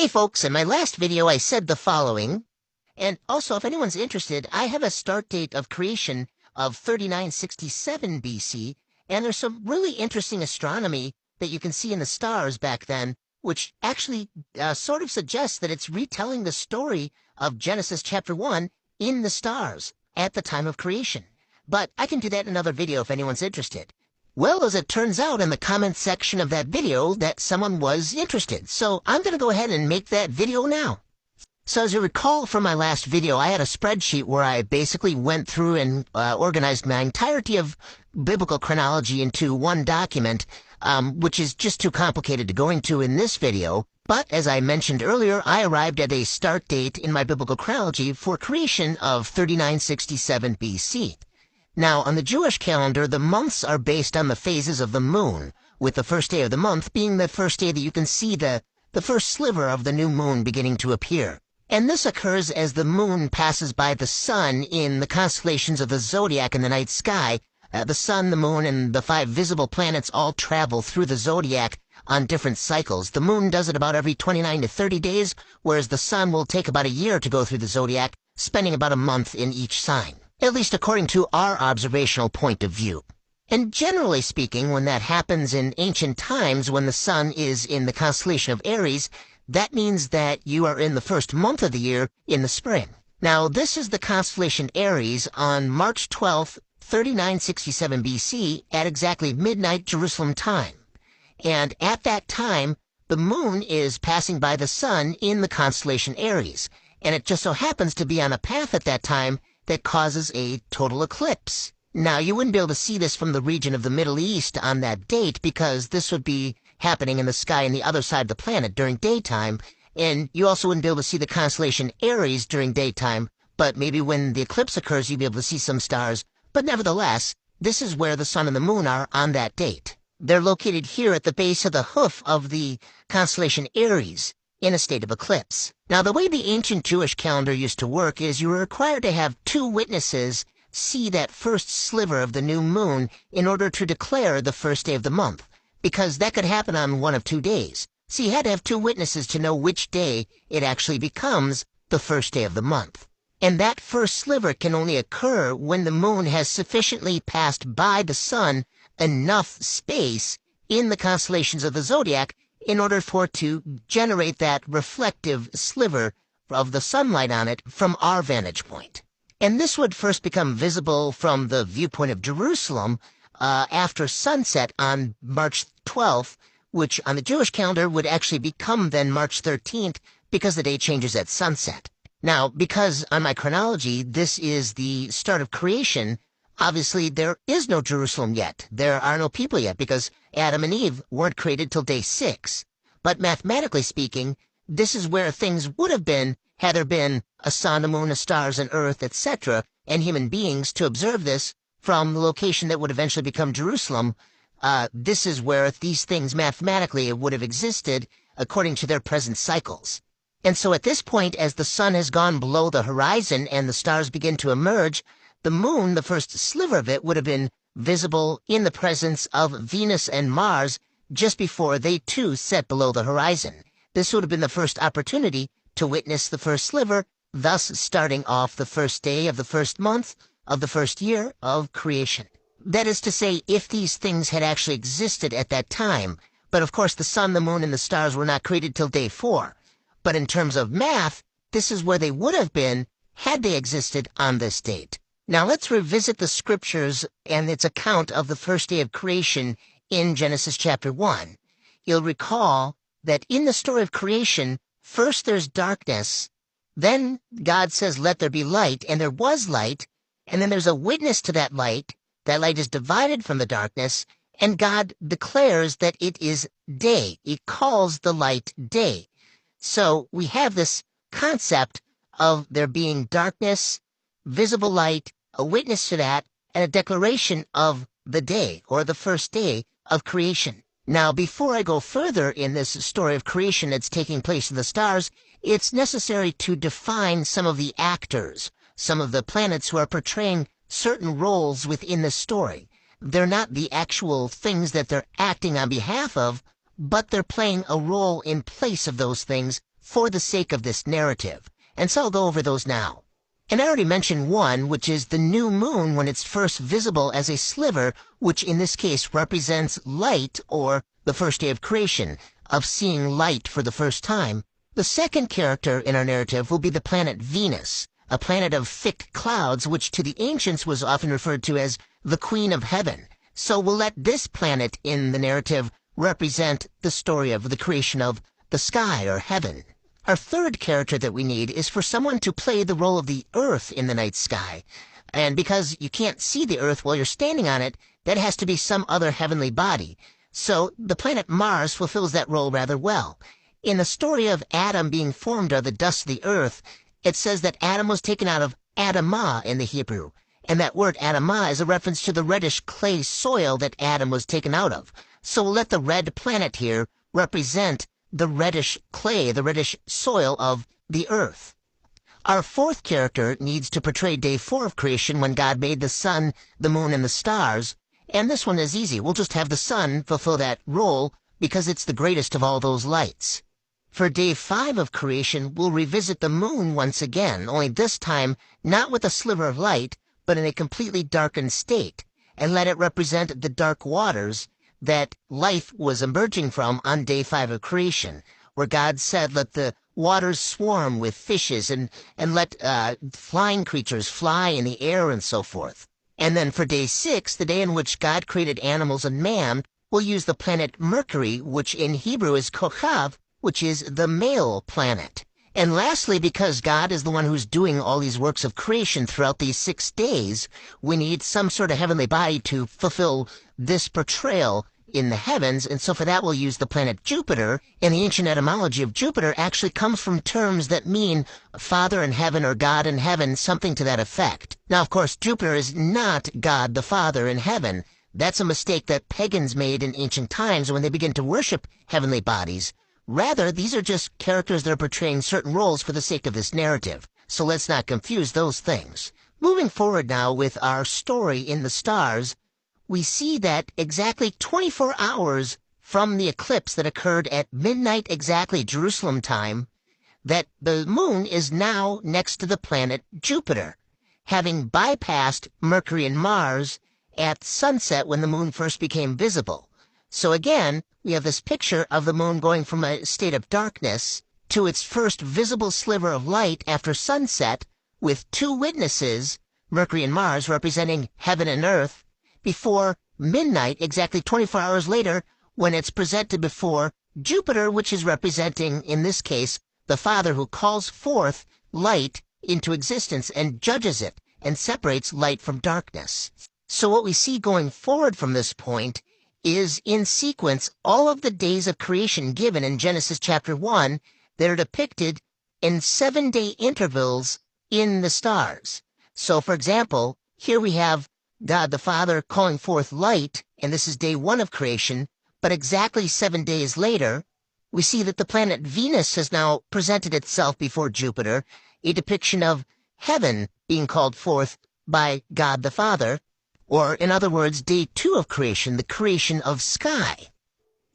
Hey folks, in my last video I said the following, and also if anyone's interested, I have a start date of creation of 3967 BC, and there's some really interesting astronomy that you can see in the stars back then, which actually sort of suggests that it's retelling the story of Genesis chapter 1 in the stars at the time of creation. But I can do that in another video if anyone's interested. Well, as it turns out in the comment section of that video that someone was interested, so I'm going to go ahead and make that video now. So as you recall from my last video, I had a spreadsheet where I basically went through and organized my entirety of biblical chronology into one document, which is just too complicated to go into in this video. But as I mentioned earlier, I arrived at a start date in my biblical chronology for creation of 3967 BC. Now, on the Jewish calendar, the months are based on the phases of the moon, with the first day of the month being the first day that you can see the first sliver of the new moon beginning to appear. And this occurs as the moon passes by the sun in the constellations of the zodiac in the night sky. The sun, the moon, and the 5 visible planets all travel through the zodiac on different cycles. The moon does it about every 29 to 30 days, whereas the sun will take about a year to go through the zodiac, spending about a month in each sign, at least according to our observational point of view. And generally speaking, when that happens in ancient times, when the sun is in the constellation of Aries, that means that you are in the first month of the year in the spring. Now, this is the constellation Aries on March 12th, 3967 BC at exactly midnight Jerusalem time. And at that time, the moon is passing by the sun in the constellation Aries, and it just so happens to be on a path at that time that causes a total eclipse. Now, you wouldn't be able to see this from the region of the Middle East on that date because this would be happening in the sky on the other side of the planet during daytime, and you also wouldn't be able to see the constellation Aries during daytime, but maybe when the eclipse occurs you'd be able to see some stars. But nevertheless, this is where the sun and the moon are on that date. They're located here at the base of the hoof of the constellation Aries, in a state of eclipse. Now, the way the ancient Jewish calendar used to work is you were required to have 2 witnesses see that first sliver of the new moon in order to declare the first day of the month, because that could happen on one of 2 days. So you had to have 2 witnesses to know which day it actually becomes the first day of the month. And that first sliver can only occur when the moon has sufficiently passed by the sun enough space in the constellations of the zodiac in order for it to generate that reflective sliver of the sunlight on it from our vantage point. And this would first become visible from the viewpoint of Jerusalem after sunset on March 12th, which on the Jewish calendar would actually become then March 13th because the day changes at sunset. Now, because on my chronology this is the start of creation, obviously there is no Jerusalem yet. There are no people yet because Adam and Eve weren't created till day 6. But mathematically speaking, this is where things would have been had there been a sun, a moon, a stars, an earth, etc., and human beings to observe this from the location that would eventually become Jerusalem. This is where these things mathematically would have existed according to their present cycles. And so at this point, as the sun has gone below the horizon and the stars begin to emerge, the moon, the first sliver of it, would have been visible in the presence of Venus and Mars just before they too set below the horizon. This would have been the first opportunity to witness the first sliver, thus starting off the first day of the first month of the first year of creation. That is to say, if these things had actually existed at that time. But of course the sun, the moon, and the stars were not created till day 4. But in terms of math, this is where they would have been had they existed on this date. Now let's revisit the scriptures and its account of the first day of creation in Genesis chapter 1. You'll recall that in the story of creation, first there's darkness, then God says, "Let there be light," and there was light, and then there's a witness to that light. That light is divided from the darkness, and God declares that it is day. He calls the light day. So we have this concept of there being darkness, visible light, a witness to that, and a declaration of the day, or the first day of creation. Now, before I go further in this story of creation that's taking place in the stars, it's necessary to define some of the actors, some of the planets who are portraying certain roles within the story. They're not the actual things that they're acting on behalf of, but they're playing a role in place of those things for the sake of this narrative, and so I'll go over those now. And I already mentioned one, which is the new moon when it's first visible as a sliver, which in this case represents light, or the first day of creation, of seeing light for the first time. The second character in our narrative will be the planet Venus, a planet of thick clouds, which to the ancients was often referred to as the Queen of Heaven. So we'll let this planet in the narrative represent the story of the creation of the sky or heaven. Our third character that we need is for someone to play the role of the Earth in the night sky. And because you can't see the Earth while you're standing on it, that has to be some other heavenly body. So the planet Mars fulfills that role rather well. In the story of Adam being formed out of the dust of the earth, it says that Adam was taken out of Adamah in the Hebrew. And that word Adamah is a reference to the reddish clay soil that Adam was taken out of. So we'll let the red planet here represent the reddish clay, the reddish soil of the earth. Our fourth character needs to portray day 4 of creation when God made the sun, the moon, and the stars. And this one is easy. We'll just have the sun fulfill that role because it's the greatest of all those lights. For day 5 of creation, we'll revisit the moon once again, only this time not with a sliver of light, but in a completely darkened state, and let it represent the dark waters that life was emerging from on day 5 of creation, where God said, let the waters swarm with fishes and let flying creatures fly in the air and so forth. And then for day 6, the day in which God created animals and man, we'll use the planet Mercury, which in Hebrew is Kochav, which is the male planet. And lastly, because God is the one who's doing all these works of creation throughout these 6 days, we need some sort of heavenly body to fulfill this portrayal in the heavens, and so for that we'll use the planet Jupiter, and the ancient etymology of Jupiter actually comes from terms that mean Father in heaven or God in heaven, something to that effect. Now, of course, Jupiter is not God the Father in heaven. That's a mistake that pagans made in ancient times when they began to worship heavenly bodies. Rather, these are just characters that are portraying certain roles for the sake of this narrative, so let's not confuse those things. Moving forward now with our story in the stars, we see that exactly 24 hours from the eclipse that occurred at midnight exactly Jerusalem time, that the moon is now next to the planet Jupiter, having bypassed Mercury and Mars at sunset when the moon first became visible. So again, we have this picture of the moon going from a state of darkness to its first visible sliver of light after sunset, with 2 witnesses, Mercury and Mars representing heaven and earth, before midnight, exactly 24 hours later, when it's presented before Jupiter, which is representing, in this case, the Father who calls forth light into existence and judges it and separates light from darkness. So what we see going forward from this point is, in sequence, all of the days of creation given in Genesis chapter 1 that are depicted in 7-day intervals in the stars. So, for example, here we have God the Father calling forth light, and this is day 1 of creation, but exactly 7 days later, we see that the planet Venus has now presented itself before Jupiter, a depiction of heaven being called forth by God the Father, or in other words, day 2 of creation, the creation of sky.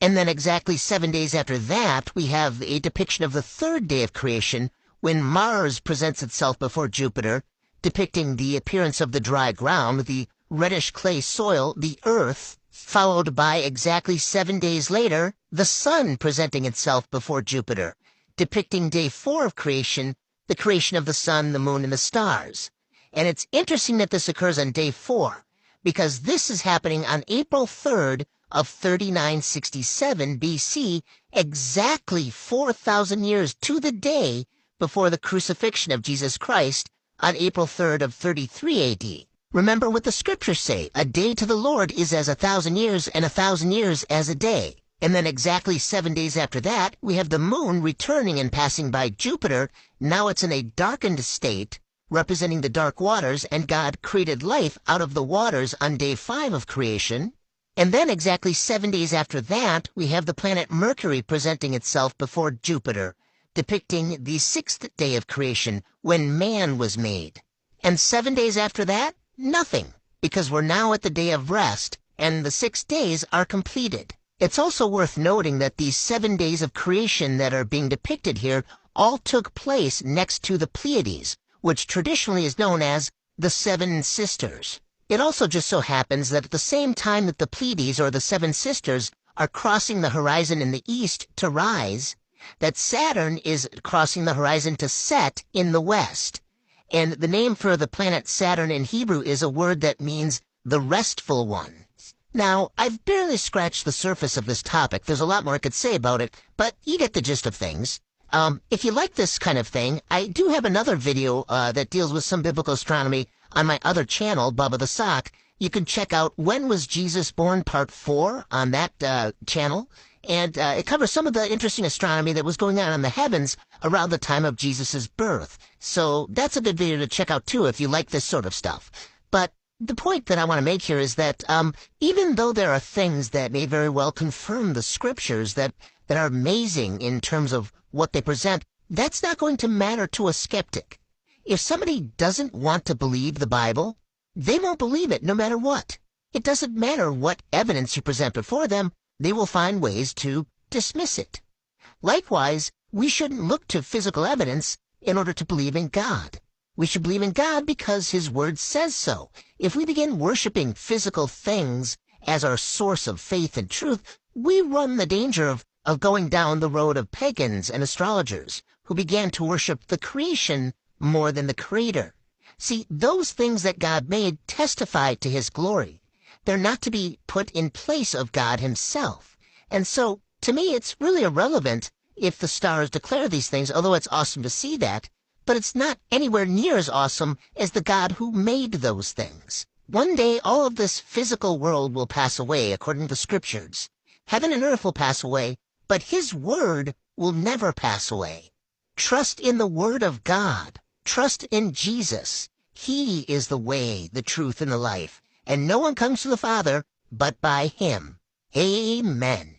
And then exactly 7 days after that, we have a depiction of the 3rd day of creation, when Mars presents itself before Jupiter, depicting the appearance of the dry ground, the reddish clay soil, the earth, followed by exactly 7 days later, the sun presenting itself before Jupiter, depicting day 4 of creation, the creation of the sun, the moon, and the stars. And it's interesting that this occurs on day 4, because this is happening on April 3rd of 3967 BC, exactly 4,000 years to the day before the crucifixion of Jesus Christ on April 3rd of 33 AD. Remember what the scriptures say, a day to the Lord is as 1,000 years, and 1,000 years as a day. And then exactly 7 days after that, we have the moon returning and passing by Jupiter. Now it's in a darkened state, representing the dark waters, and God created life out of the waters on day 5 of creation. And then exactly 7 days after that, we have the planet Mercury presenting itself before Jupiter, depicting the 6th day of creation, when man was made. And 7 days after that, nothing, because we're now at the day of rest, and the 6 days are completed. It's also worth noting that these 7 days of creation that are being depicted here all took place next to the Pleiades, which traditionally is known as the Seven Sisters. It also just so happens that at the same time that the Pleiades, or the Seven Sisters, are crossing the horizon in the east to rise, that Saturn is crossing the horizon to set in the west. And the name for the planet Saturn in Hebrew is a word that means the restful one. Now, I've barely scratched the surface of this topic. There's a lot more I could say about it, but you get the gist of things. If you like this kind of thing, I do have another video that deals with some biblical astronomy on my other channel, Bubba the Sock. You can check out When Was Jesus Born Part 4 on that channel, and it covers some of the interesting astronomy that was going on in the heavens around the time of Jesus' birth. So that's a good video to check out too if you like this sort of stuff. But the point that I want to make here is that even though there are things that may very well confirm the scriptures that are amazing in terms of what they present, that's not going to matter to a skeptic. If somebody doesn't want to believe the Bible, they won't believe it no matter what. It doesn't matter what evidence you present before them, they will find ways to dismiss it. Likewise, we shouldn't look to physical evidence in order to believe in God. We should believe in God because His Word says so. If we begin worshiping physical things as our source of faith and truth, we run the danger of going down the road of pagans and astrologers who began to worship the creation more than the Creator. See, those things that God made testify to His glory. They're not to be put in place of God Himself. And so, to me, it's really irrelevant if the stars declare these things, although it's awesome to see that. But it's not anywhere near as awesome as the God who made those things. One day, all of this physical world will pass away, according to the scriptures. Heaven and earth will pass away, but His Word will never pass away. Trust in the Word of God. Trust in Jesus. He is the way, the truth, and the life, and no one comes to the Father but by Him. Amen.